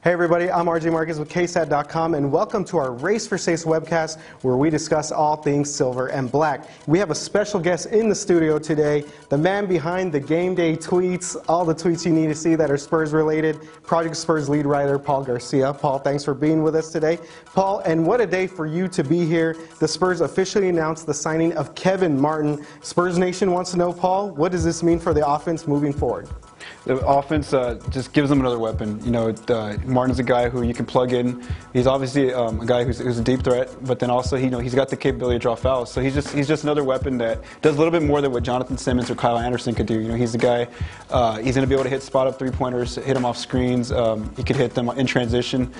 Hey everybody, I'm RJ Marquez with KSAT.com and welcome to our Race for Seis webcast where we discuss all things silver and black. We have a special guest in the studio today, the man behind the game day tweets, all the tweets you need to see that are Spurs related, Project Spurs lead writer Paul Garcia. Paul, thanks for being with us today. Paul, and what a day for you to be here. The Spurs officially announced the signing of Kevin Martin. Spurs Nation wants to know, Paul, what does this mean for the offense moving forward? The offense just gives them another weapon. You know, Martin's a guy who you can plug in. He's obviously a guy who's a deep threat, but then also he's got the capability to draw fouls. So he's just another weapon that does a little bit more than what Jonathan Simmons or Kyle Anderson could do. You know, he's the guy. He's going to be able to hit spot-up three-pointers, hit them off screens. He could hit them in transition.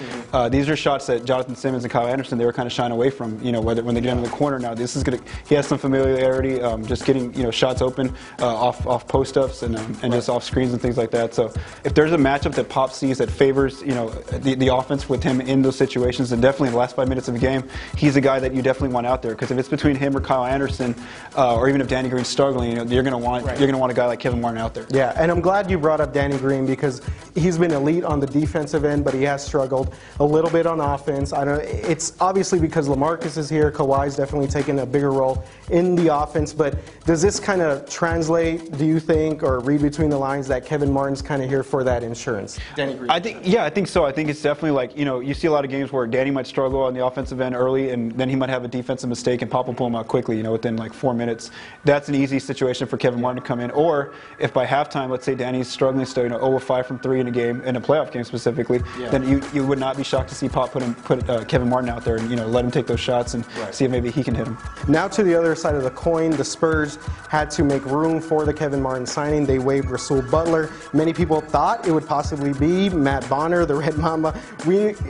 These are shots that Jonathan Simmons and Kyle Anderson they were kind of shying away from. You know, when they get in the corner now, this is going to. He has some familiarity, just getting shots open off post-ups and just off screens and things like that. So if there's a matchup that Pop sees that favors the offense with him in those situations, then definitely in the last 5 minutes of the game, he's a guy that you definitely want out there. Because if it's between him or Kyle Anderson, or even if Danny Green's struggling, you're going to want a guy like Kevin Martin out there. Yeah, and I'm glad you brought up Danny Green because he's been elite on the defensive end, but he has struggled a little bit on offense. It's obviously because LaMarcus is here. Kawhi's definitely taken a bigger role in the offense, but does this kind of translate, do you think, or read between the lines that Kevin Martin's kind of here for that insurance? Danny Green. I think so. I think it's definitely like, you see a lot of games where Danny might struggle on the offensive end early, and then he might have a defensive mistake, and Pop will pull him out quickly, within like 4 minutes. That's an easy situation for Kevin Martin to come in. Or if by halftime, let's say Danny's struggling still, 0 of 5 from 3 in a game, in a playoff game specifically, then you would not be shocked to see Pop put Kevin Martin out there and let him take those shots and see if maybe he can hit him. Now to the other side of the coin, the Spurs had to make room for the Kevin Martin signing. They waived Rasul Butler. Many people thought it would possibly be Matt Bonner, the Red Mamba.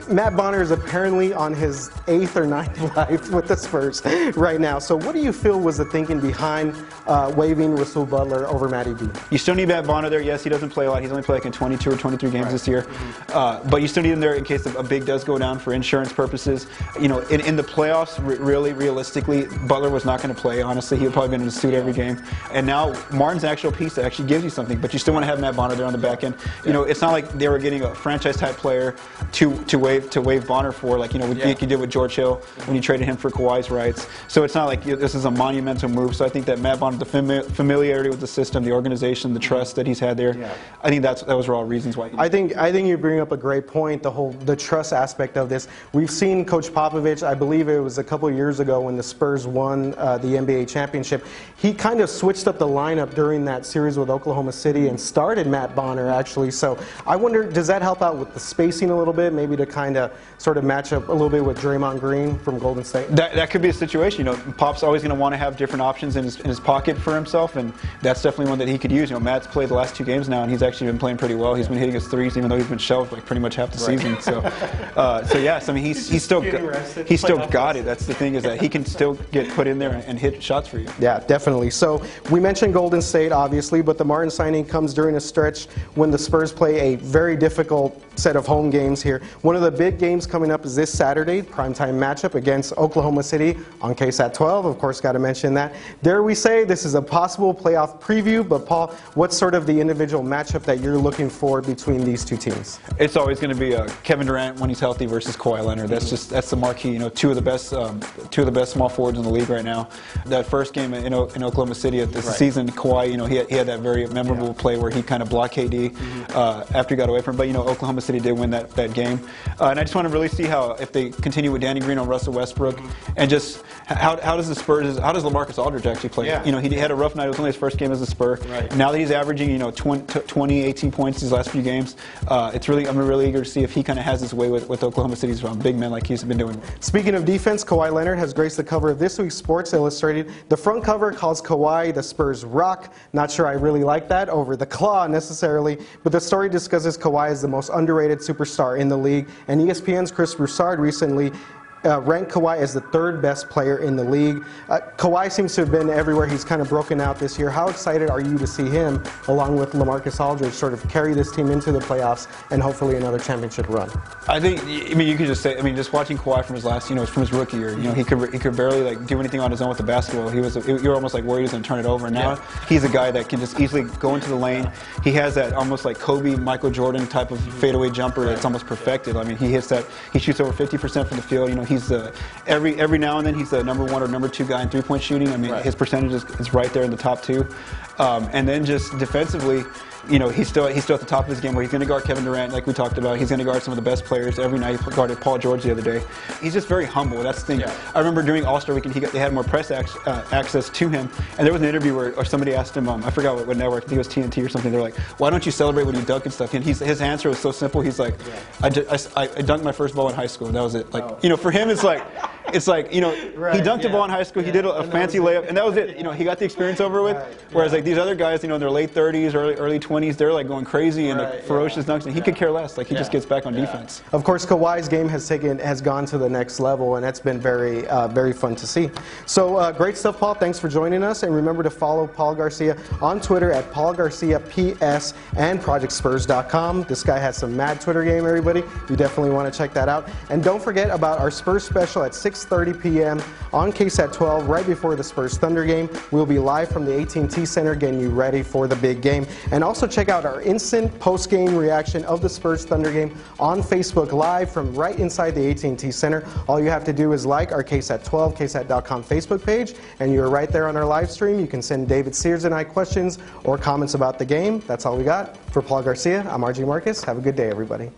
Matt Bonner is apparently on his 8th or 9th life with the Spurs right now. So what do you feel was the thinking behind waiving Rasul Butler over Matty B? You still need Matt Bonner there. Yes, he doesn't play a lot. He's only played like in 22 or 23 games this year. But you still need him there in case a big does go down for insurance purposes. In the playoffs, really, realistically, Butler was not going to play. Honestly, he would probably been in his suit every game. And now Martin's an actual piece that actually gives you something, but you still want to have Matt Bonner there on the back end. It's not like they were getting a franchise-type player to waive Bonner for, like, what you did with George Hill when you traded him for Kawhi's rights. So it's not like this is a monumental move. So I think that Matt Bonner, the familiarity with the system, the organization, the trust that he's had there, I think those were all reasons why. I think you bring up a great point, the trust aspect of this. We've seen Coach Popovich, I believe it was a couple years ago when the Spurs won the NBA championship. He kind of switched up the lineup during that series with Oklahoma City and started Matt Bonner, actually. So I wonder, does that help out with the spacing a little bit, maybe to kind of sort of match up a little bit with Draymond Green from Golden State? That could be a situation. Pop's always going to want to have different options in his pocket for himself, and that's definitely one that he could use. Matt's played the last 2 games now, and he's actually been playing pretty well. He's been hitting his threes, even though he's been shelved like pretty much half the season. So yes, I mean he's still got it. That's the thing, is that he can still get put in there and hit shots for you. Yeah, definitely. So we mentioned Golden State, obviously, but the Martin signing comes during a stretch when the Spurs play a very difficult set of home games here. One of the big games coming up is this Saturday, primetime matchup against Oklahoma City on KSAT 12. Of course, got to mention that. Dare we say this is a possible playoff preview, but Paul, what's sort of the individual matchup that you're looking for between these two teams? It's always going to be Kevin Durant when he's healthy versus Kawhi Leonard. That's the marquee. Two of the best small forwards in the league right now. That first game in Oklahoma City of this season, Kawhi, he had that very memorable play where he kind of blocked KD after he got away from him. But Oklahoma City did win that game, and I just want to really see how, if they continue with Danny Green on Russell Westbrook, and just how does LaMarcus Aldridge actually play? He had a rough night. It was only his first game as a Spur. Now that he's averaging 20, 18 points these last few games, I'm really eager to see if he kind of has his way with Oklahoma City's big men like he's been doing. Speaking of defense, Kawhi Leonard has graced the cover of this week's Sports Illustrated. The front cover calls Kawhi the Spurs Rock. Not sure I really like that over the Claw necessarily, but the story discusses Kawhi as the most underrated superstar in the league, and ESPN's Chris Broussard recently ranked Kawhi as the 3rd best player in the league. Kawhi seems to have been everywhere. He's kind of broken out this year. How excited are you to see him, along with LaMarcus Aldridge, sort of carry this team into the playoffs and hopefully another championship run? I think, I mean, you could just say, I mean, just watching Kawhi from his last, from his rookie year, he could barely like do anything on his own with the basketball. You were almost like worried he was going to turn it over. Now he's a guy that can just easily go into the lane. He has that almost like Kobe, Michael Jordan type of fadeaway jumper that's almost perfected. I mean, he hits that. He shoots over 50% from the field. He's every now and then he's the number 1 or number 2 guy in three-point shooting. I mean, his percentage is right there in the top 2. And then just defensively, he's still at the top of his game where he's going to guard Kevin Durant, like we talked about. He's going to guard some of the best players every night. He guarded Paul George the other day. He's just very humble. That's the thing. Yeah. I remember during All-Star Weekend, they had more press access to him. And there was an interview where somebody asked him, I forgot what network, I think it was TNT or something. They're like, why don't you celebrate when you dunk and stuff? And his answer was so simple. He's like, I dunked my first ball in high school. And that was it. Like, for him, it's like, he dunked a ball in high school. He did a fancy layup, and that was it. He got the experience over with. Whereas like these other guys, in their late 30s, early 20s, they're like going crazy and like ferocious dunks, and he could care less. Like he just gets back on defense. Of course, Kawhi's game has gone to the next level, and that's been very very fun to see. So great stuff, Paul. Thanks for joining us, and remember to follow Paul Garcia on Twitter at Paul Garcia PS and ProjectSpurs.com. This guy has some mad Twitter game, everybody. You definitely want to check that out. And don't forget about our Spurs special at 6:30 p.m. on KSAT 12, right before the Spurs Thunder game. We'll be live from the AT&T Center, getting you ready for the big game. And also check out our instant post-game reaction of the Spurs Thunder game on Facebook Live from right inside the AT&T Center. All you have to do is like our KSAT 12, KSAT.com Facebook page, and you're right there on our live stream. You can send David Sears and I questions or comments about the game. That's all we got. For Paul Garcia, I'm RJ Marquez. Have a good day, everybody.